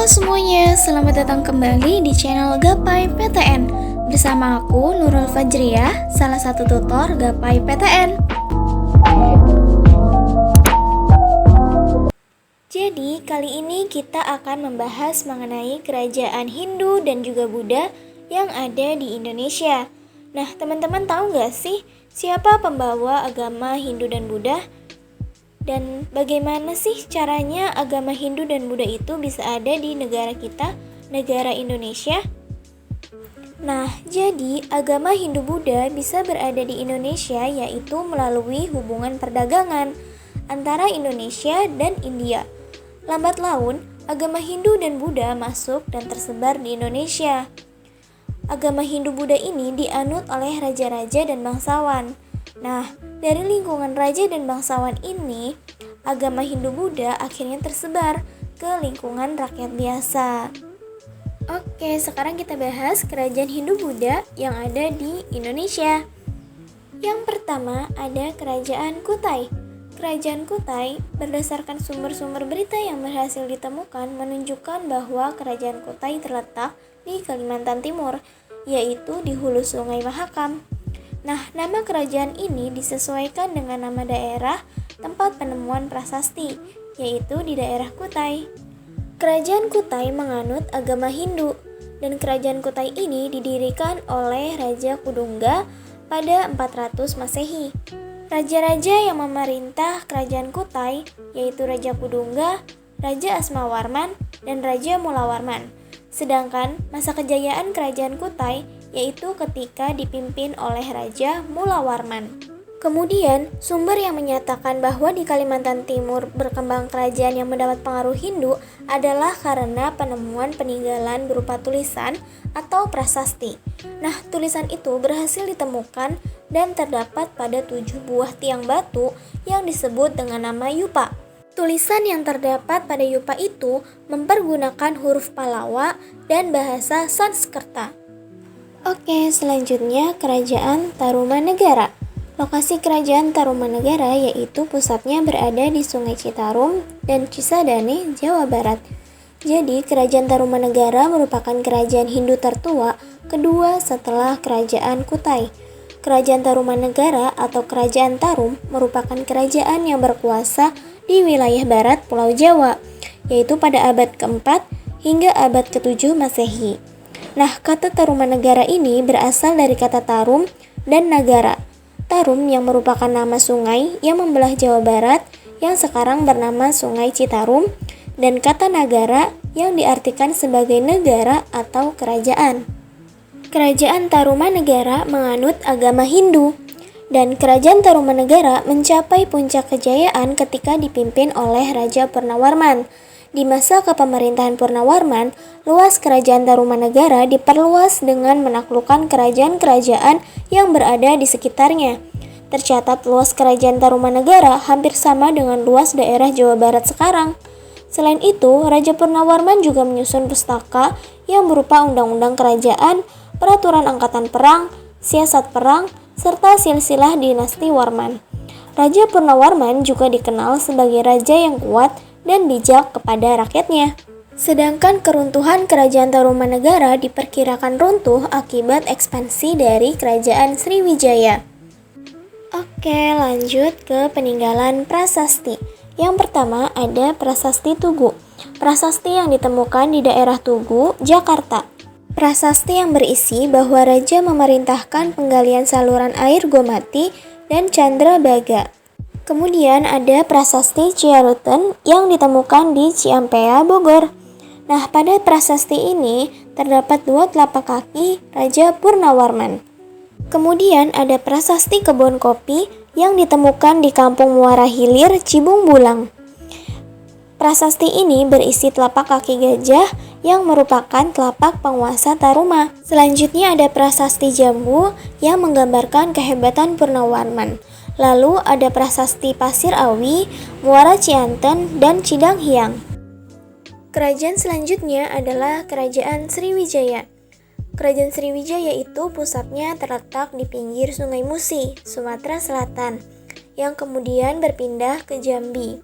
Halo semuanya, selamat datang kembali di channel Gapai PTN. Bersama aku Nurul Fajriah, salah satu tutor Gapai PTN. Jadi kali ini kita akan membahas mengenai kerajaan Hindu dan juga Buddha yang ada di Indonesia. Nah, teman-teman tahu nggak sih siapa pembawa agama Hindu dan Buddha? Dan bagaimana sih caranya agama Hindu dan Buddha itu bisa ada di negara kita, negara Indonesia? Nah, jadi agama Hindu-Buddha bisa berada di Indonesia yaitu melalui hubungan perdagangan antara Indonesia dan India. Lambat laun, agama Hindu dan Buddha masuk dan tersebar di Indonesia. Agama Hindu-Buddha ini dianut oleh raja-raja dan bangsawan. Nah, dari lingkungan raja dan bangsawan ini, agama Hindu-Buddha akhirnya tersebar ke lingkungan rakyat biasa. Oke, sekarang kita bahas kerajaan Hindu-Buddha yang ada di Indonesia. Yang pertama ada Kerajaan Kutai. Kerajaan Kutai berdasarkan sumber-sumber berita yang berhasil ditemukan menunjukkan bahwa Kerajaan Kutai terletak di Kalimantan Timur, yaitu di hulu Sungai Mahakam. Nah, nama kerajaan ini disesuaikan dengan nama daerah tempat penemuan prasasti, yaitu di daerah Kutai. Kerajaan Kutai menganut agama Hindu, dan kerajaan Kutai ini didirikan oleh Raja Kudungga pada 400 Masehi. Raja-raja yang memerintah kerajaan Kutai yaitu Raja Kudungga, Raja Asmawarman, dan Raja Mulawarman. Sedangkan masa kejayaan kerajaan Kutai yaitu ketika dipimpin oleh Raja Mulawarman. Kemudian, sumber yang menyatakan bahwa di Kalimantan Timur berkembang kerajaan yang mendapat pengaruh Hindu adalah karena penemuan peninggalan berupa tulisan atau prasasti. Nah, tulisan itu berhasil ditemukan dan terdapat pada 7 buah tiang batu yang disebut dengan nama Yupa. Tulisan yang terdapat pada Yupa itu mempergunakan huruf Pallava dan bahasa Sanskerta. Oke, selanjutnya Kerajaan Tarumanegara. Lokasi Kerajaan Tarumanegara yaitu pusatnya berada di Sungai Citarum dan Cisadane, Jawa Barat. Jadi, Kerajaan Tarumanegara merupakan kerajaan Hindu tertua kedua setelah Kerajaan Kutai. Kerajaan Tarumanegara atau Kerajaan Tarum merupakan kerajaan yang berkuasa di wilayah barat Pulau Jawa, yaitu pada abad ke-4 hingga abad ke-7 Masehi. Nah, kata Tarumanegara ini berasal dari kata tarum dan nagara. Tarum yang merupakan nama sungai yang membelah Jawa Barat yang sekarang bernama Sungai Citarum, dan kata nagara yang diartikan sebagai negara atau kerajaan. Kerajaan Tarumanegara menganut agama Hindu, dan Kerajaan Tarumanegara mencapai puncak kejayaan ketika dipimpin oleh Raja Purnawarman. Di masa kepemerintahan Purnawarman, luas Kerajaan Tarumanegara diperluas dengan menaklukkan kerajaan-kerajaan yang berada di sekitarnya. Tercatat luas Kerajaan Tarumanegara hampir sama dengan luas daerah Jawa Barat sekarang. Selain itu, Raja Purnawarman juga menyusun pustaka yang berupa undang-undang kerajaan, peraturan angkatan perang, siasat perang, serta silsilah dinasti Warman. Raja Purnawarman juga dikenal sebagai raja yang kuat dan bijak kepada rakyatnya. Sedangkan keruntuhan Kerajaan Tarumanegara diperkirakan runtuh akibat ekspansi dari Kerajaan Sriwijaya. Oke, lanjut ke peninggalan prasasti. Yang pertama ada Prasasti Tugu. Prasasti yang ditemukan di daerah Tugu, Jakarta. Prasasti yang berisi bahwa raja memerintahkan penggalian saluran air Gomati dan Candrabaga. Kemudian ada Prasasti Ciaruten yang ditemukan di Ciampea, Bogor. Nah, pada prasasti ini terdapat 2 telapak kaki Raja Purnawarman. Kemudian ada Prasasti Kebon Kopi yang ditemukan di Kampung Muara Hilir, Cibung Bulang. Prasasti ini berisi telapak kaki gajah yang merupakan telapak penguasa Taruma. Selanjutnya ada Prasasti Jambu yang menggambarkan kehebatan Purnawarman. Lalu ada Prasasti Pasir Awi, Muara Cianten, dan Cidang Hiang. Kerajaan selanjutnya adalah Kerajaan Sriwijaya. Kerajaan Sriwijaya itu pusatnya terletak di pinggir Sungai Musi, Sumatera Selatan, yang kemudian berpindah ke Jambi.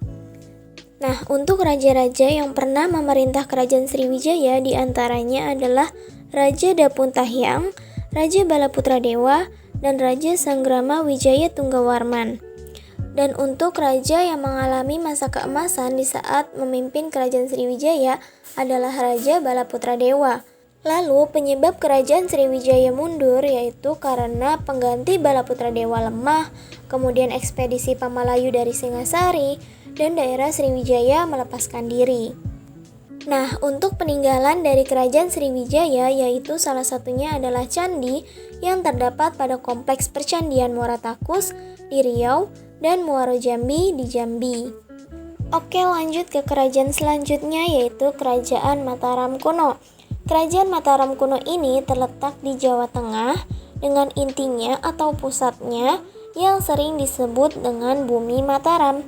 Nah, untuk raja-raja yang pernah memerintah kerajaan Sriwijaya diantaranya adalah Raja Dapuntahyang, Raja Balaputra Dewa, dan Raja Sanggrama Wijaya Tunggawarman. Dan untuk raja yang mengalami masa keemasan di saat memimpin kerajaan Sriwijaya adalah Raja Balaputra Dewa. Lalu penyebab kerajaan Sriwijaya mundur yaitu karena pengganti Balaputra Dewa lemah, kemudian ekspedisi Pamalayu dari Singasari, dan daerah Sriwijaya melepaskan diri. Nah, untuk peninggalan dari kerajaan Sriwijaya yaitu salah satunya adalah candi yang terdapat pada kompleks percandian Muara Takus di Riau dan Muaro Jambi di Jambi. Oke, lanjut ke kerajaan selanjutnya yaitu Kerajaan Mataram kuno. Kerajaan Mataram kuno ini terletak di Jawa Tengah dengan intinya atau pusatnya yang sering disebut dengan Bumi Mataram.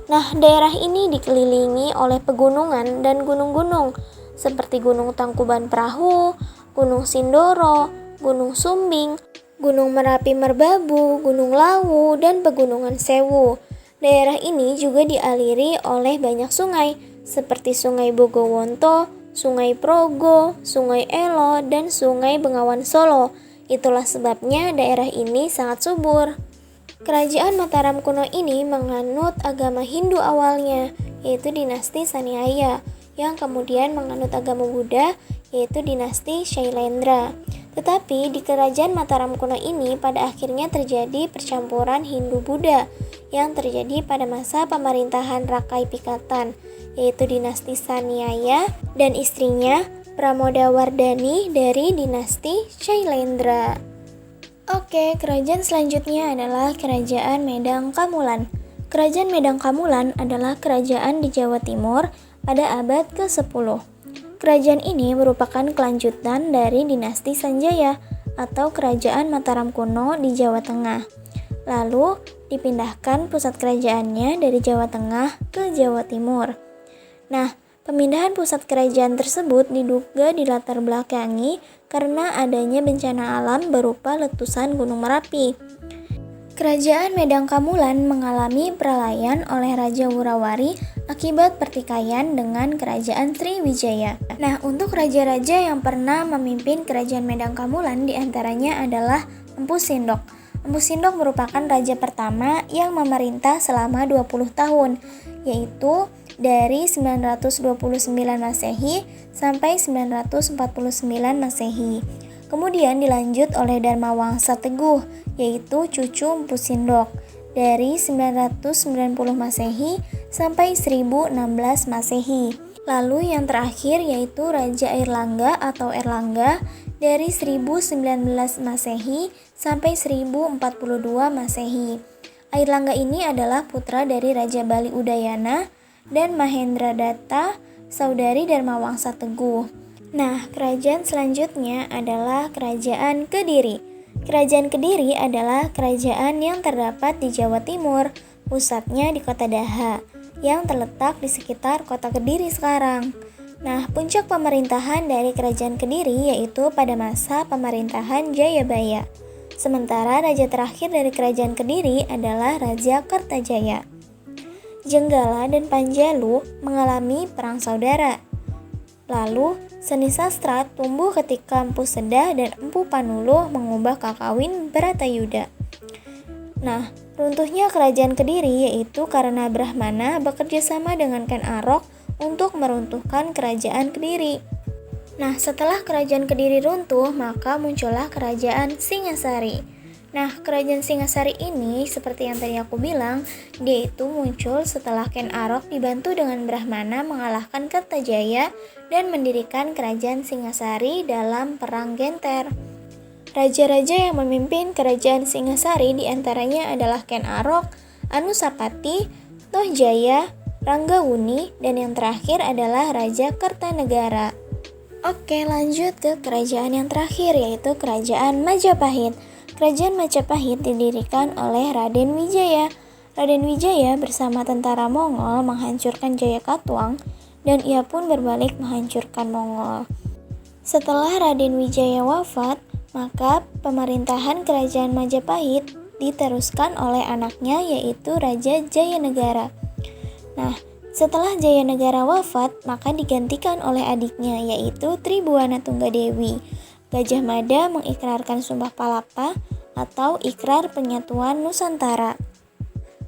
Nah, daerah ini dikelilingi oleh pegunungan dan gunung-gunung seperti Gunung Tangkuban Perahu, Gunung Sindoro, Gunung Sumbing, Gunung Merapi Merbabu, Gunung Lawu, dan Pegunungan Sewu. Daerah ini juga dialiri oleh banyak sungai seperti Sungai Bogowonto, Sungai Progo, Sungai Elo, dan Sungai Bengawan Solo. Itulah sebabnya daerah ini sangat subur. Kerajaan Mataram kuno ini menganut agama Hindu awalnya, yaitu dinasti Saniaya, yang kemudian menganut agama Buddha, yaitu dinasti Shailendra. Tetapi di kerajaan Mataram kuno ini pada akhirnya terjadi percampuran Hindu-Buddha yang terjadi pada masa pemerintahan Rakai Pikatan, yaitu dinasti Saniaya dan istrinya Pramodawardhani dari dinasti Shailendra. Oke, kerajaan selanjutnya adalah Kerajaan Medang Kamulan. Kerajaan Medang Kamulan adalah kerajaan di Jawa Timur pada abad ke-10. Kerajaan ini merupakan kelanjutan dari dinasti Sanjaya atau Kerajaan Mataram kuno di Jawa Tengah. Lalu dipindahkan pusat kerajaannya dari Jawa Tengah ke Jawa Timur. Nah, pemindahan pusat kerajaan tersebut diduga dilatar belakangi karena adanya bencana alam berupa letusan Gunung Merapi. Kerajaan Medang Kamulan mengalami peralayan oleh Raja Wurawari akibat pertikaian dengan Kerajaan Sriwijaya. Nah, untuk raja-raja yang pernah memimpin Kerajaan Medang Kamulan diantaranya adalah Empu Sindok. Empu Sindok merupakan raja pertama yang memerintah selama 20 tahun, yaitu dari 929 Masehi sampai 949 Masehi. Kemudian dilanjut oleh Dharmawangsa Teguh, yaitu cucu Empu Sindok, dari 990 Masehi sampai 1016 Masehi. Lalu yang terakhir yaitu Raja Airlangga atau Erlangga dari 1019 Masehi sampai 1042 Masehi. Airlangga ini adalah putra dari Raja Bali Udayana dan Mahendradatta, saudari Dharmawangsa Teguh. Nah, kerajaan selanjutnya adalah Kerajaan Kediri. Kerajaan Kediri adalah kerajaan yang terdapat di Jawa Timur, pusatnya di Kota Daha, yang terletak di sekitar Kota Kediri sekarang. Nah, puncak pemerintahan dari Kerajaan Kediri yaitu pada masa pemerintahan Jayabaya. Sementara raja terakhir dari Kerajaan Kediri adalah Raja Kertajaya. Jenggala dan Panjalu mengalami perang saudara. Lalu, seni sastra tumbuh ketika Empu Sedah dan Empu Panuluh mengubah kakawin Bharatayuda. Nah, runtuhnya Kerajaan Kediri yaitu karena Brahmana bekerja sama dengan Ken Arok untuk meruntuhkan Kerajaan Kediri. Nah, setelah Kerajaan Kediri runtuh, maka muncullah Kerajaan Singasari. Nah, Kerajaan Singasari ini seperti yang tadi aku bilang, dia itu muncul setelah Ken Arok dibantu dengan Brahmana mengalahkan Kertajaya dan mendirikan Kerajaan Singasari dalam Perang Genter. Raja-raja yang memimpin Kerajaan Singasari diantaranya adalah Ken Arok, Anusapati, Tohjaya, Ranggawuni, dan yang terakhir adalah Raja Kertanegara. Oke, lanjut ke kerajaan yang terakhir yaitu Kerajaan Majapahit. Kerajaan Majapahit didirikan oleh Raden Wijaya. Raden Wijaya bersama tentara Mongol menghancurkan Jayakatwang dan ia pun berbalik menghancurkan Mongol. Setelah Raden Wijaya wafat, maka pemerintahan Kerajaan Majapahit diteruskan oleh anaknya yaitu Raja Jayanegara. Nah, Setelah Jayanegara wafat, maka digantikan oleh adiknya yaitu Tribhuwana Tunggadewi. Gajah Mada mengikrarkan Sumpah Palapa atau Ikrar Penyatuan Nusantara.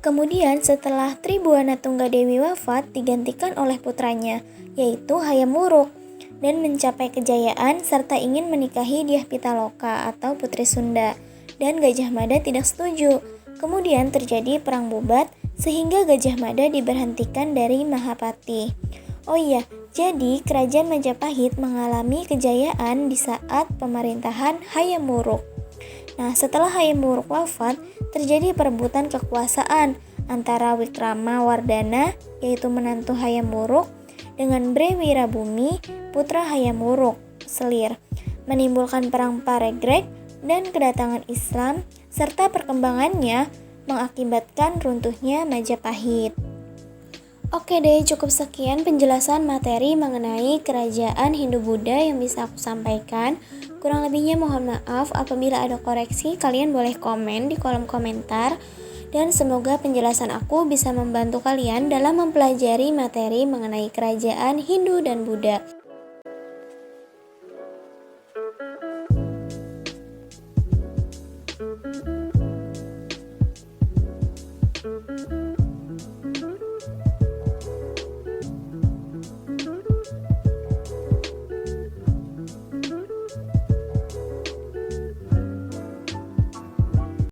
Kemudian setelah Tribhuwana Tunggadewi wafat digantikan oleh putranya yaitu Hayam Wuruk dan mencapai kejayaan serta ingin menikahi Dyah Pitaloka atau Putri Sunda. Dan Gajah Mada tidak setuju. Kemudian terjadi perang Bubat sehingga Gajah Mada diberhentikan dari Mahapati. Oh iya, jadi kerajaan Majapahit mengalami kejayaan di saat pemerintahan Hayam Wuruk. Nah, setelah Hayam Wuruk wafat, terjadi perebutan kekuasaan antara Wikrama Wardana, yaitu menantu Hayam Wuruk, dengan Bre Wirabumi, putra Hayam Wuruk, Selir, menimbulkan perang Paregreg dan kedatangan Islam, serta perkembangannya mengakibatkan runtuhnya Majapahit. Oke deh, cukup sekian penjelasan materi mengenai kerajaan Hindu-Buddha yang bisa aku sampaikan. Kurang lebihnya mohon maaf, apabila ada koreksi kalian boleh komen di kolom komentar. Dan semoga penjelasan aku bisa membantu kalian dalam mempelajari materi mengenai kerajaan Hindu dan Buddha.